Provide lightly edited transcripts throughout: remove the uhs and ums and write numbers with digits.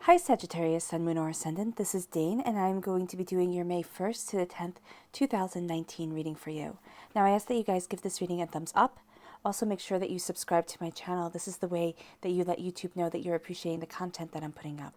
Hi Sagittarius, Sun, Moon, or Ascendant. This is Dane, and I'm going to be doing your May 1st to the 10th, 2019 reading for you. Now, I ask that you guys give this reading a thumbs up. Also, make sure that you subscribe to my channel. This is the way that you let YouTube know that you're appreciating the content that I'm putting up.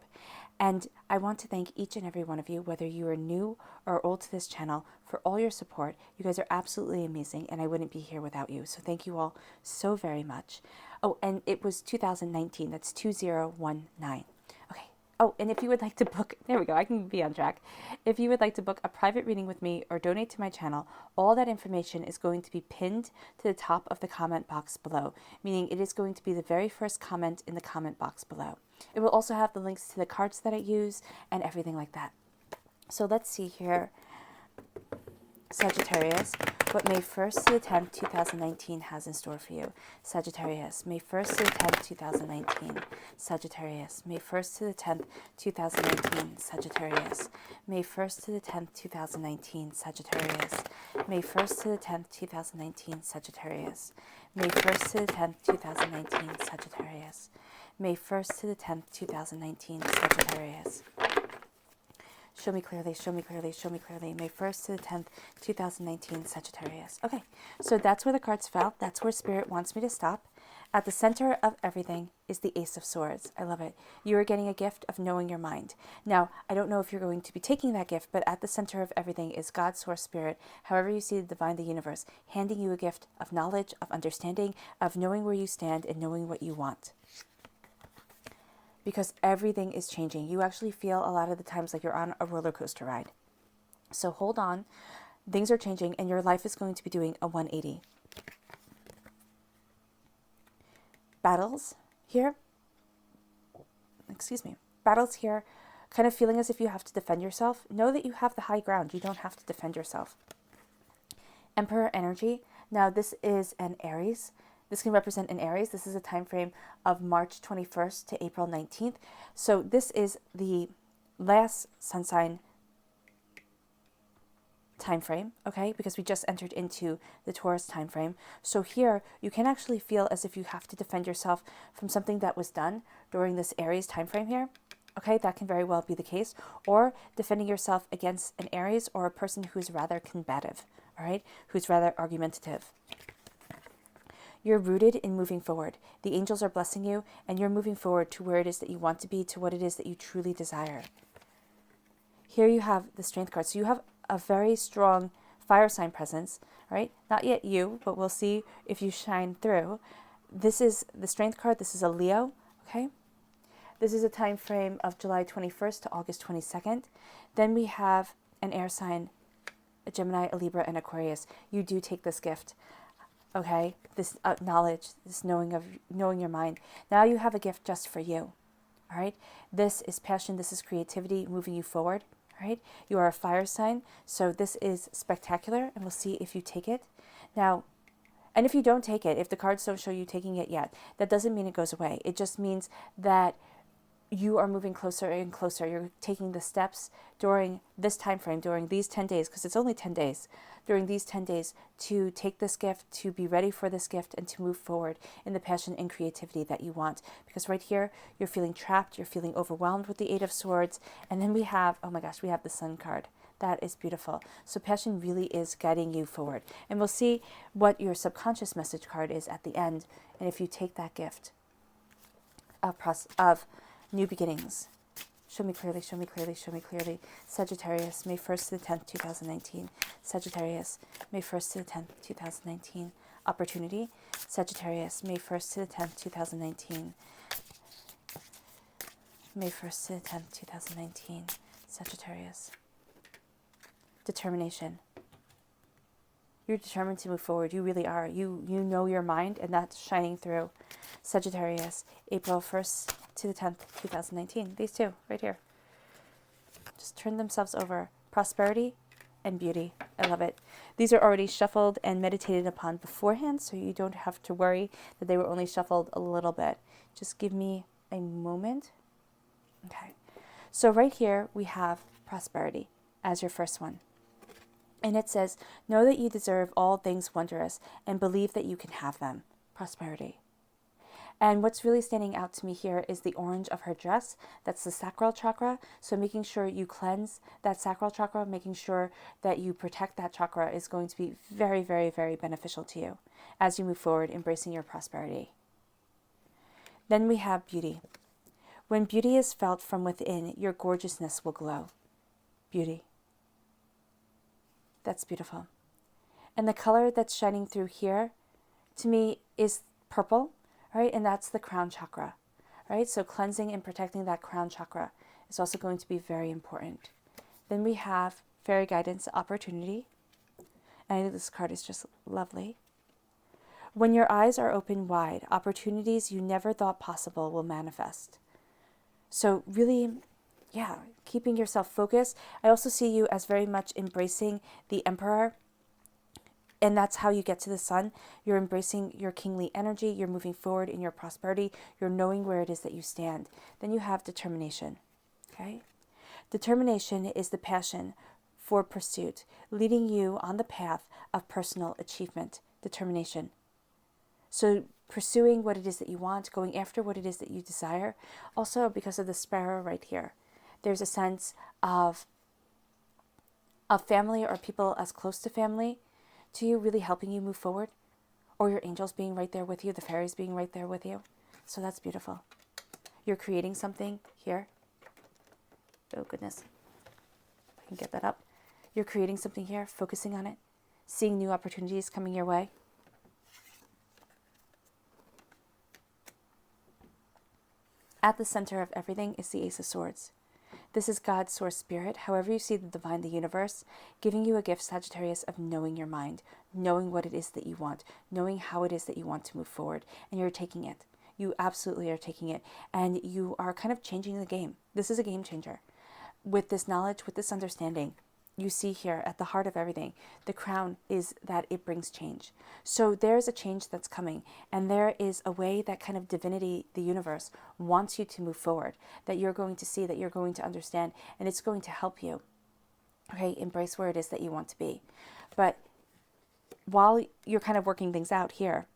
And I want to thank each and every one of you, whether you are new or old to this channel, for all your support. You guys are absolutely amazing, and I wouldn't be here without you. So thank you all so very much. Oh, and it was 2019. That's 2019. Okay. Oh, and if you would like to book, there we go, I can be on track. If you would like to book a private reading with me or donate to my channel, all that information is going to be pinned to the top of the comment box below, meaning it is going to be the very first comment in the comment box below. It will also have the links to the cards that I use and everything like that. So let's see here, Sagittarius, what May 1st to the 10th, 2019 has in store for you. Sagittarius, May 1st to the 10th, 2019. Sagittarius, May 1st to the 10th, 2019. Sagittarius, May 1st to the 10th, 2019. Sagittarius, May 1st to the 10th, 2019. Sagittarius, May 1st to the 10th, 2019. Sagittarius, May 1st to the 10th, 2019. Sagittarius. Show me clearly, show me clearly, show me clearly. May 1st to the 10th, 2019, Sagittarius. Okay, so that's where the cards fell. That's where Spirit wants me to stop. At the center of everything is the Ace of Swords. I love it. You are getting a gift of knowing your mind. Now, I don't know if you're going to be taking that gift, but at the center of everything is God, Source, Spirit, however you see the divine, the universe, handing you a gift of knowledge, of understanding, of knowing where you stand and knowing what you want. Because everything is changing. You actually feel a lot of the times like you're on a roller coaster ride. So hold on. Things are changing and your life is going to be doing a 180. Battles here. Battles here, kind of feeling as if you have to defend yourself. Know that you have the high ground. You don't have to defend yourself. Emperor energy. Now this is an Aries. This can represent an Aries. This is a time frame of March 21st to April 19th. So this is the last sun sign time frame, okay? Because we just entered into the Taurus time frame. So here you can actually feel as if you have to defend yourself from something that was done during this Aries time frame here. Okay, that can very well be the case. Or defending yourself against an Aries or a person who's rather combative, all right? Who's rather argumentative. You're rooted in moving forward. The angels are blessing you, and you're moving forward to where it is that you want to be, to what it is that you truly desire. Here you have the Strength card. So you have a very strong fire sign presence, right? Not yet you, but we'll see if you shine through. This is the Strength card. This is a Leo, okay? This is a time frame of July 21st to August 22nd. Then we have an air sign, a Gemini, a Libra, and Aquarius. You do take this gift. Okay, this knowledge, this knowing your mind. Now you have a gift just for you. All right, this is passion. This is creativity, moving you forward. All right, you are a fire sign, so this is spectacular, and we'll see if you take it. Now, and if you don't take it, if the cards don't show you taking it yet, that doesn't mean it goes away. It just means that you are moving closer and closer. You're taking the steps during this time frame, during these 10 days, because it's only 10 days, during these 10 days to take this gift, to be ready for this gift, and to move forward in the passion and creativity that you want. Because right here, you're feeling trapped, you're feeling overwhelmed with the Eight of Swords, and then we have, oh my gosh, we have the Sun card. That is beautiful. So passion really is guiding you forward. And we'll see what your subconscious message card is at the end, and if you take that gift of new beginnings. Show me clearly, show me clearly, show me clearly. Sagittarius, May 1st to the 10th, 2019. Sagittarius, May 1st to the 10th, 2019. Opportunity. Sagittarius, May 1st to the 10th, 2019. May 1st to the 10th, 2019. Sagittarius. Determination. You're determined to move forward. You really are. You know your mind, and that's shining through. Sagittarius, April 1st to the 10th, 2019. These two, right here. Just turn themselves over. Prosperity and beauty. I love it. These are already shuffled and meditated upon beforehand, so you don't have to worry that they were only shuffled a little bit. Just give me a moment. Okay. So right here, we have prosperity as your first one. And it says, know that you deserve all things wondrous and believe that you can have them. Prosperity. And what's really standing out to me here is the orange of her dress. That's the sacral chakra. So making sure you cleanse that sacral chakra, making sure that you protect that chakra is going to be very, very, very beneficial to you as you move forward, embracing your prosperity. Then we have beauty. When beauty is felt from within, your gorgeousness will glow. Beauty. That's beautiful. And the color that's shining through here, to me, is purple, right? And that's the crown chakra, right? So cleansing and protecting that crown chakra is also going to be very important. Then we have fairy guidance, opportunity. And I think this card is just lovely. When your eyes are open wide, opportunities you never thought possible will manifest. So really, yeah, keeping yourself focused. I also see you as very much embracing the Emperor. And that's how you get to the sun. You're embracing your kingly energy. You're moving forward in your prosperity. You're knowing where it is that you stand. Then you have determination. Okay? Determination is the passion for pursuit, leading you on the path of personal achievement. Determination. So pursuing what it is that you want, going after what it is that you desire. Also, because of the sparrow right here, there's a sense of family or people as close to family to you really helping you move forward, or your angels being right there with you, the fairies being right there with you. So that's beautiful. You're creating something here. Oh goodness, if I can get that up. You're creating something here, focusing on it, seeing new opportunities coming your way. At the center of everything is the Ace of Swords. This is God's source spirit, however you see the divine, the universe, giving you a gift, Sagittarius, of knowing your mind, knowing what it is that you want, knowing how it is that you want to move forward, and you're taking it. You absolutely are taking it, and you are kind of changing the game. This is a game changer. With this knowledge, with this understanding, you see here at the heart of everything, the crown is that it brings change. So there's a change that's coming, and there is a way that kind of divinity, the universe, wants you to move forward, that you're going to see, that you're going to understand, and it's going to help you, okay, embrace where it is that you want to be. But while you're kind of working things out here,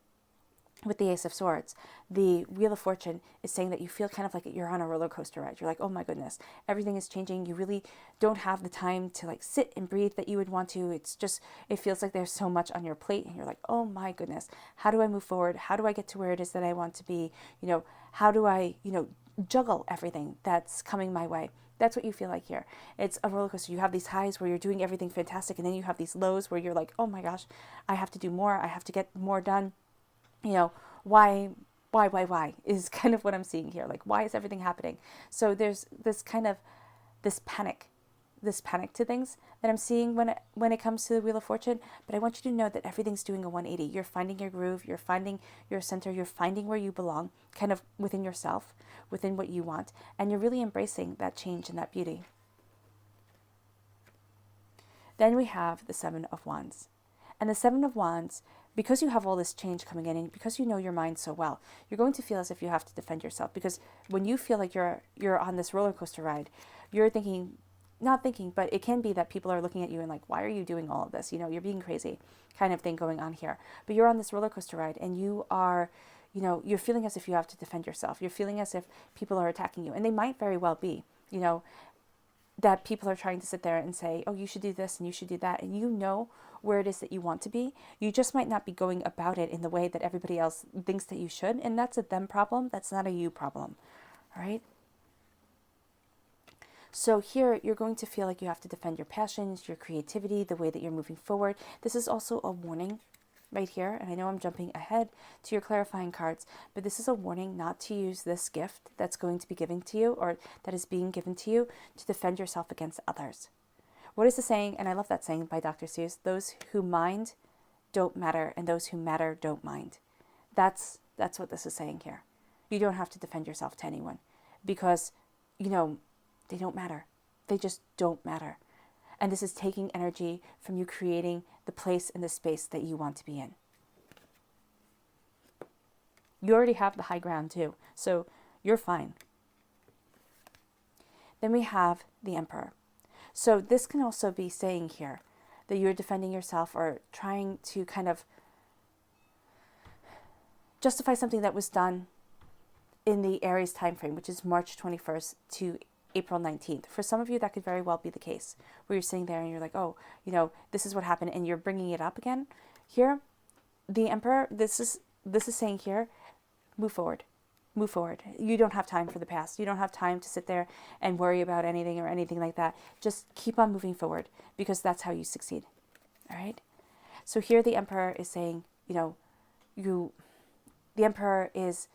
with the Ace of Swords, the Wheel of Fortune is saying that you feel kind of like you're on a roller coaster ride. You're like, oh my goodness, everything is changing. You really don't have the time to like sit and breathe that you would want to. It's just, it feels like there's so much on your plate, and you're like, oh my goodness, how do I move forward? How do I get to where it is that I want to be? You know, how do I, juggle everything that's coming my way? That's what you feel like here. It's a roller coaster. You have these highs where you're doing everything fantastic, and then you have these lows where you're like, oh my gosh, I have to do more. I have to get more done. Why is kind of what I'm seeing here. Like, why is everything happening? So there's this kind of, this panic to things that I'm seeing when it comes to the Wheel of Fortune. But I want you to know that everything's doing a 180. You're finding your groove. You're finding your center. You're finding where you belong, kind of within yourself, within what you want. And you're really embracing that change and that beauty. Then we have the Seven of Wands. And the Seven of Wands, because you have all this change coming in, and because you know your mind so well, you're going to feel as if you have to defend yourself. Because when you feel like you're on this roller coaster ride, you're not thinking, but it can be that people are looking at you and like, why are you doing all of this? You're being crazy, kind of thing going on here. But you're on this roller coaster ride, and you are, you're feeling as if you have to defend yourself. You're feeling as if people are attacking you, and they might very well be, that people are trying to sit there and say, oh, you should do this and you should do that. And you know where it is that you want to be. You just might not be going about it in the way that everybody else thinks that you should. And that's a them problem. That's not a you problem. All right. So here you're going to feel like you have to defend your passions, your creativity, the way that you're moving forward. This is also a warning right here. And I know I'm jumping ahead to your clarifying cards, but this is a warning not to use this gift that's going to be given to you, or that is being given to you, to defend yourself against others. What is the saying? And I love that saying by Dr. Seuss: those who mind don't matter, and those who matter don't mind. That's what this is saying here. You don't have to defend yourself to anyone, because, they don't matter. They just don't matter. And this is taking energy from you creating the place and the space that you want to be in. You already have the high ground too, so you're fine. Then we have the Emperor. So this can also be saying here that you're defending yourself, or trying to kind of justify something that was done in the Aries time frame, which is March 21st to April 19th. For some of you, that could very well be the case, where you're sitting there and you're like, oh, this is what happened, and you're bringing it up again. Here, the Emperor, this is saying here, move forward. Move forward. You don't have time for the past. You don't have time to sit there and worry about anything or anything like that. Just keep on moving forward, because that's how you succeed. All right? So here the Emperor is saying, the Emperor is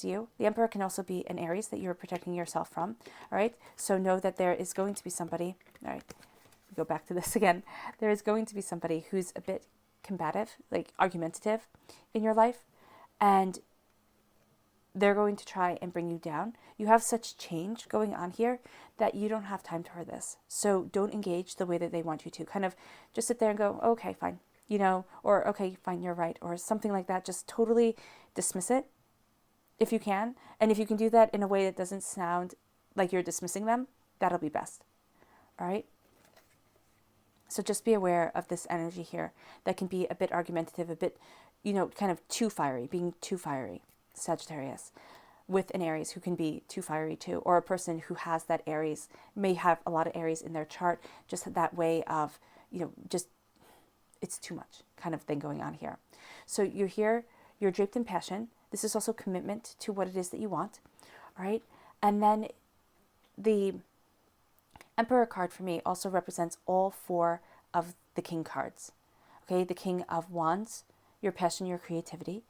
you. The Emperor can also be an Aries that you're protecting yourself from. All right? So know that there is going to be somebody. All right. Go back to this again. There is going to be somebody who's a bit combative, like argumentative in your life, and they're going to try and bring you down. You have such change going on here that you don't have time for this. So don't engage the way that they want you to. Kind of just sit there and go, okay, fine, or okay, fine, you're right, or something like that. Just totally dismiss it if you can. And if you can do that in a way that doesn't sound like you're dismissing them, that'll be best. All right? So just be aware of this energy here that can be a bit argumentative, a bit, kind of too fiery, being too fiery. Sagittarius with an Aries who can be too fiery too, or a person who has that Aries, may have a lot of Aries in their chart, just that way of, just it's too much kind of thing going on here. So you're here, you're draped in passion. This is also commitment to what it is that you want, all right? And then the Emperor card for me also represents all four of the King cards, okay? The King of Wands, your passion, your creativity,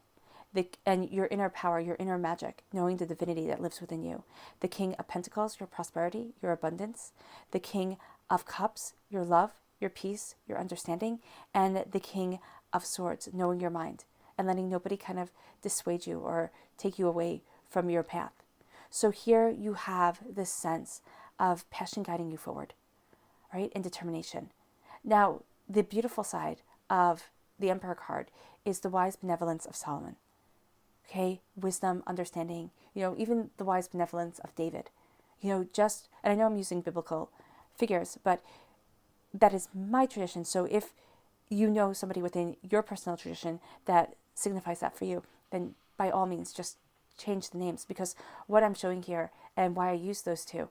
and your inner power, your inner magic, knowing the divinity that lives within you. The King of Pentacles, your prosperity, your abundance. The King of Cups, your love, your peace, your understanding. And the King of Swords, knowing your mind and letting nobody kind of dissuade you or take you away from your path. So here you have this sense of passion guiding you forward, right? And determination. Now, the beautiful side of the Emperor card is the wise benevolence of Solomon. Okay, wisdom, understanding, even the wise benevolence of David, and I know I'm using biblical figures, but that is my tradition. So if you know somebody within your personal tradition that signifies that for you, then by all means, just change the names, because what I'm showing here and why I use those two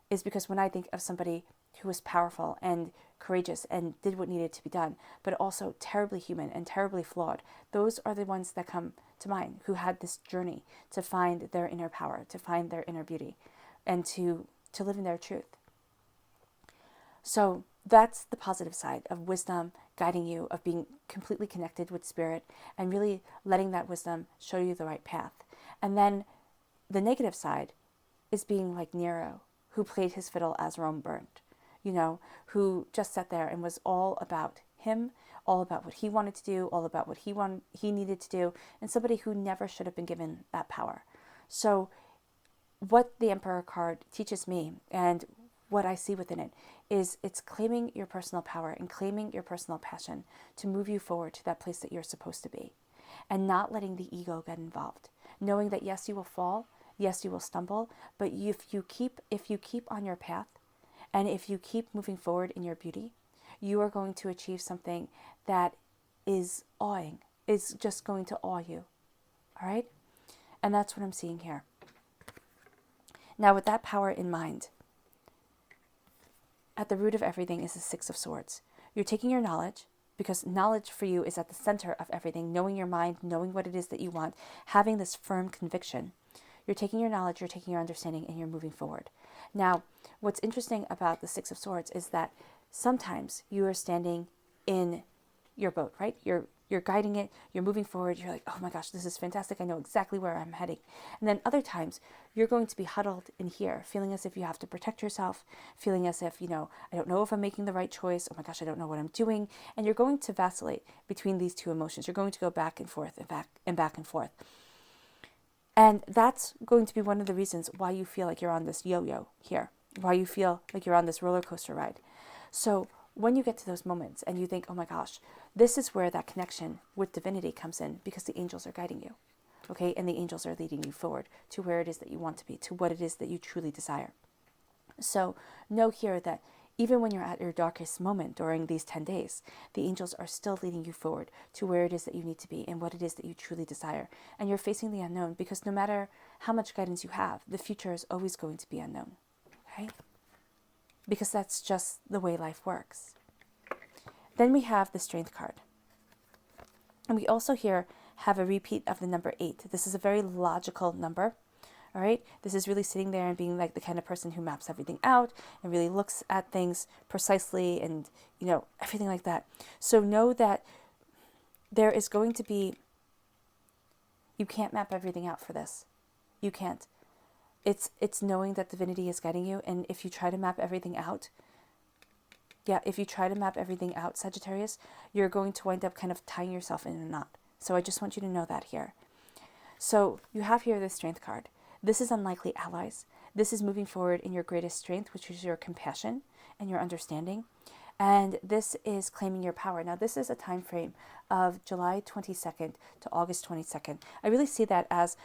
is because when I think of somebody who was powerful and courageous and did what needed to be done, but also terribly human and terribly flawed, those are the ones that come to mind, who had this journey to find their inner power, to find their inner beauty, and to live in their truth. So that's the positive side of wisdom guiding you, of being completely connected with spirit and really letting that wisdom show you the right path. And then the negative side is being like Nero, who played his fiddle as Rome burned, who just sat there and was all about him, all about what he wanted to do, all about what he needed to do, and somebody who never should have been given that power. So what the Emperor card teaches me, and what I see within it, is it's claiming your personal power and claiming your personal passion to move you forward to that place that you're supposed to be, and not letting the ego get involved. Knowing that yes, you will fall, yes, you will stumble, but if you keep on your path, and if you keep moving forward in your beauty, you are going to achieve something that is awing, is just going to awe you. All right? And that's what I'm seeing here. Now, with that power in mind, at the root of everything is the Six of Swords. You're taking your knowledge, because knowledge for you is at the center of everything, knowing your mind, knowing what it is that you want, having this firm conviction. You're taking your knowledge, you're taking your understanding, and you're moving forward. Now, what's interesting about the Six of Swords is that sometimes you are standing in your boat, right? You're guiding it, you're moving forward, you're like, oh my gosh, this is fantastic, I know exactly where I'm heading. And then other times, you're going to be huddled in here, feeling as if you have to protect yourself, feeling as if, I don't know if I'm making the right choice, oh my gosh, I don't know what I'm doing. And you're going to vacillate between these two emotions. You're going to go back and forth and back and forth. And that's going to be one of the reasons why you feel like you're on this yo-yo here, why you feel like you're on this roller coaster ride. So when you get to those moments and you think, oh my gosh, this is where that connection with divinity comes in, because the angels are guiding you, okay? And the angels are leading you forward to where it is that you want to be, to what it is that you truly desire. So know here that even when you're at your darkest moment during these 10 days, the angels are still leading you forward to where it is that you need to be and what it is that you truly desire. And you're facing the unknown because no matter how much guidance you have, the future is always going to be unknown. Okay? Because that's just the way life works. Then we have the Strength card. And we also here have a repeat of the number 8. This is a very logical number. All right, this is really sitting there and being like the kind of person who maps everything out and really looks at things precisely and, everything like that. So know that there is going to be, you can't map everything out for this. You can't. It's knowing that divinity is guiding you. And if you try to map everything out, Sagittarius, you're going to wind up kind of tying yourself in a knot. So I just want you to know that here. So you have here the Strength card. This is unlikely allies. This is moving forward in your greatest strength, which is your compassion and your understanding. And this is claiming your power. Now, this is a time frame of July 22nd to August 22nd. I really see that as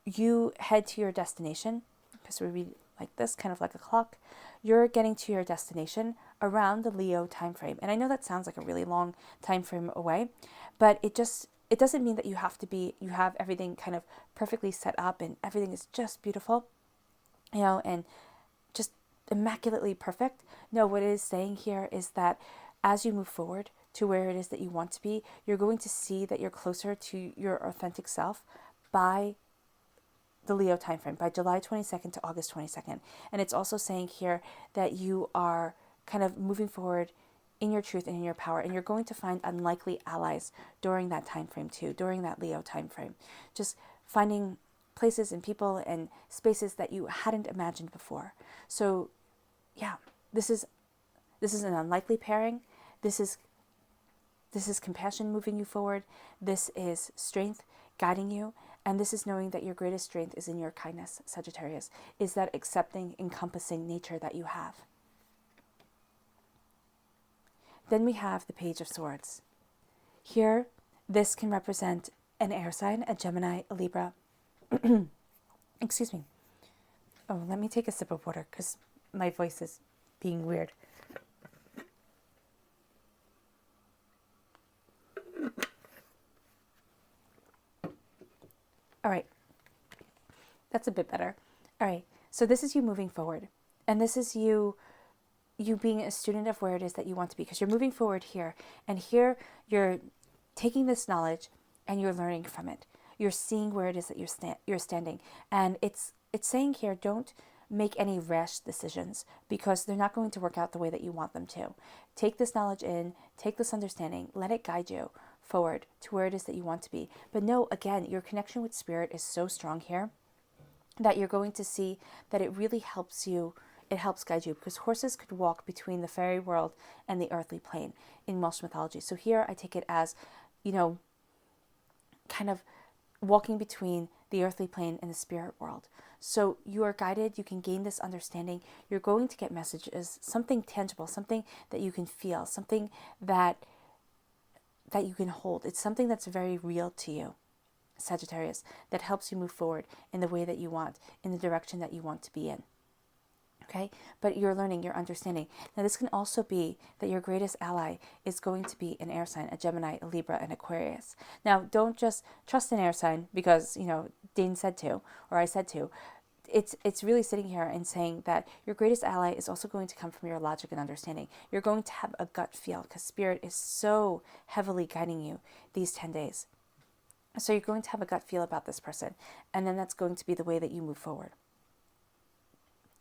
you head to your destination, because we read like this, kind of like a clock. You're getting to your destination around the Leo time frame. And I know that sounds like a really long time frame away, but it doesn't mean that you have everything kind of perfectly set up and everything is just beautiful, and just immaculately perfect. No, what it is saying here is that as you move forward to where it is that you want to be, you're going to see that you're closer to your authentic self by the Leo timeframe, by July 22nd to August 22nd. And it's also saying here that you are kind of moving forward in your truth and in your power, and you're going to find unlikely allies during that time frame too, during that Leo time frame. Just finding places and people and spaces that you hadn't imagined before. So yeah, this is an unlikely pairing. This is compassion moving you forward. This is strength guiding you. And this is knowing that your greatest strength is in your kindness, Sagittarius, is that accepting, encompassing nature that you have. Then we have the Page of Swords. Here, this can represent an air sign, a Gemini, a Libra. Excuse me. Oh, let me take a sip of water because my voice is being weird. All right. That's a bit better. All right. So this is you moving forward. And this is you being a student of where it is that you want to be, because you're moving forward here. And here you're taking this knowledge and you're learning from it. You're seeing where it is that you're standing. And it's saying here, don't make any rash decisions because they're not going to work out the way that you want them to. Take this knowledge in, take this understanding, let it guide you forward to where it is that you want to be. But no, again, your connection with spirit is so strong here that you're going to see that it really helps you. It helps guide you, because horses could walk between the fairy world and the earthly plane in Welsh mythology. So here I take it as, kind of walking between the earthly plane and the spirit world. So you are guided, you can gain this understanding. You're going to get messages, something tangible, something that you can feel, something that you can hold. It's something that's very real to you, Sagittarius, that helps you move forward in the way that you want, in the direction that you want to be in. Okay, but you're learning, you're understanding. Now, this can also be that your greatest ally is going to be an air sign, a Gemini, a Libra, an Aquarius. Now, don't just trust an air sign because, Dane said to, or I said to. It's really sitting here and saying that your greatest ally is also going to come from your logic and understanding. You're going to have a gut feel because Spirit is so heavily guiding you these 10 days. So you're going to have a gut feel about this person, and then that's going to be the way that you move forward.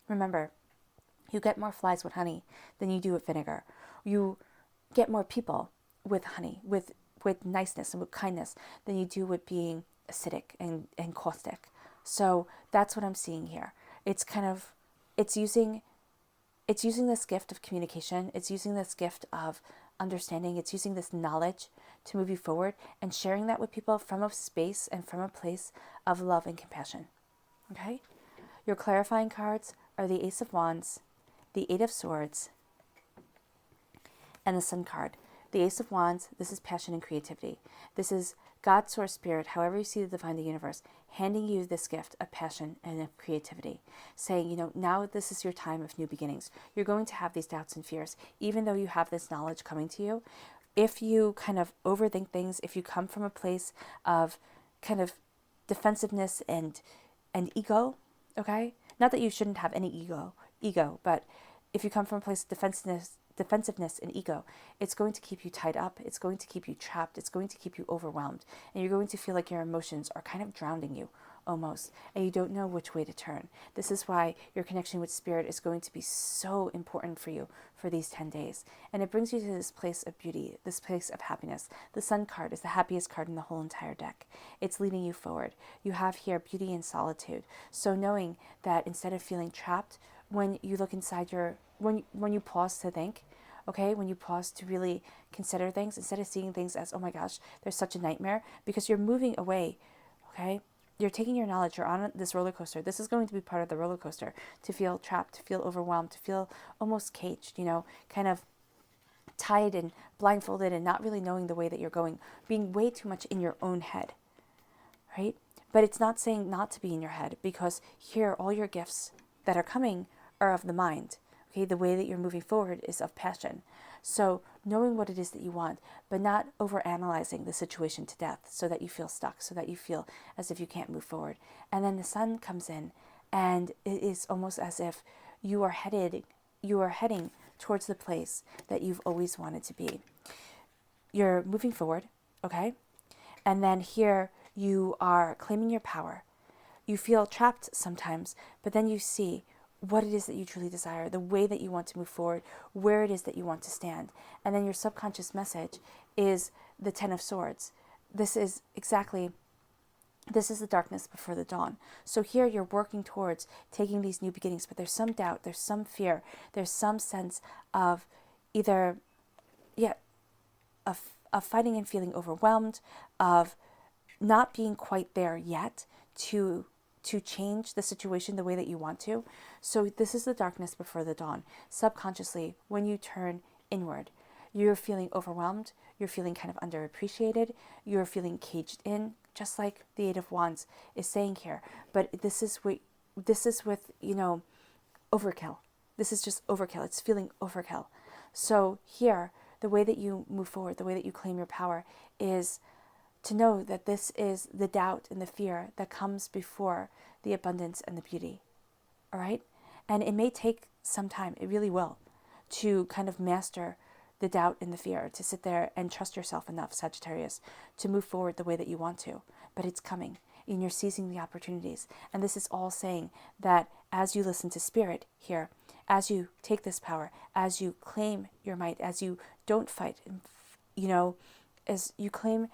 Remember, you get more flies with honey than you do with vinegar. You get more people with honey, with niceness and with kindness than you do with being acidic and caustic. So that's what I'm seeing here. It's using this gift of communication. It's using this gift of understanding. It's using this knowledge to move you forward and sharing that with people from a space and from a place of love and compassion. Okay? Your clarifying cards are the Ace of Wands, the Eight of Swords, and the Sun card. The Ace of Wands, this is passion and creativity. This is God, Source, Spirit, however you see the divine, the universe, handing you this gift of passion and of creativity, saying, you know, now this is your time of new beginnings. You're going to have these doubts and fears, even though you have this knowledge coming to you. If you kind of overthink things, if you come from a place of kind of defensiveness and ego, okay? Not that you shouldn't have any ego, but if you come from a place of defensiveness and ego, it's going to keep you tied up, it's going to keep you trapped, it's going to keep you overwhelmed, and you're going to feel like your emotions are kind of drowning you almost, and you don't know which way to turn. This is why your connection with Spirit is going to be so important for you for these 10 days. And it brings you to this place of beauty, this place of happiness. The Sun card is the happiest card in the whole entire deck. It's leading you forward. You have here beauty and solitude. So knowing that instead of feeling trapped, when you look inside when you pause to think, okay, when you pause to really consider things, instead of seeing things as, oh my gosh, there's such a nightmare, because you're moving away, okay? You're taking your knowledge, you're on this roller coaster. This is going to be part of the roller coaster, to feel trapped, to feel overwhelmed, to feel almost caged, you know, kind of tied and blindfolded and not really knowing the way that you're going, being way too much in your own head, right? But it's not saying not to be in your head, because here, all your gifts that are coming are of the mind. Okay, the way that you're moving forward is of passion. So knowing what it is that you want, but not overanalyzing the situation to death so that you feel stuck, so that you feel as if you can't move forward. And then the Sun comes in, and it is almost as if you are heading towards the place that you've always wanted to be. You're moving forward, okay? And then here you are claiming your power. You feel trapped sometimes, but then you see what it is that you truly desire, the way that you want to move forward, where it is that you want to stand. And then your subconscious message is the Ten of Swords. This is the darkness before the dawn. So here you're working towards taking these new beginnings, but there's some doubt, there's some fear, there's some sense of either, of fighting and feeling overwhelmed, of not being quite there yet to change the situation the way that you want to. So this is the darkness before the dawn. Subconsciously, when you turn inward, you're feeling overwhelmed, you're feeling kind of underappreciated, you're feeling caged in, just like the Eight of Wands is saying here. But this is with, you know, overkill. This is just overkill. It's feeling overkill. So here, the way that you move forward, the way that you claim your power is to know that this is the doubt and the fear that comes before the abundance and the beauty. All right? And it may take some time, it really will, to kind of master the doubt and the fear, to sit there and trust yourself enough, Sagittarius, to move forward the way that you want to. But it's coming, and you're seizing the opportunities. And this is all saying that as you listen to Spirit here, as you take this power, as you claim your might, as you don't fight, you know, as you claim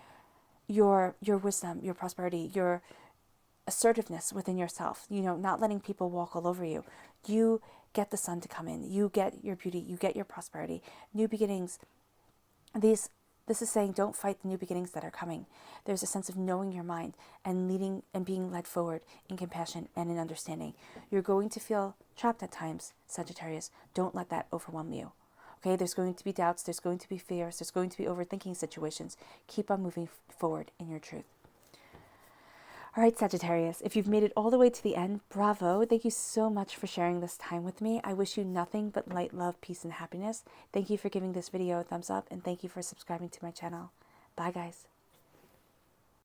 your wisdom, your prosperity, your assertiveness within yourself, you know, not letting people walk all over you. You get the Sun to come in. You get your beauty. You get your prosperity. New beginnings. This is saying don't fight the new beginnings that are coming. There's a sense of knowing your mind and leading and being led forward in compassion and in understanding. You're going to feel trapped at times, Sagittarius. Don't let that overwhelm you. Okay, there's going to be doubts, there's going to be fears, there's going to be overthinking situations. Keep on moving forward in your truth. All right, Sagittarius, if you've made it all the way to the end, bravo. Thank you so much for sharing this time with me. I wish you nothing but light, love, peace, and happiness. Thank you for giving this video a thumbs up, and thank you for subscribing to my channel. Bye, guys.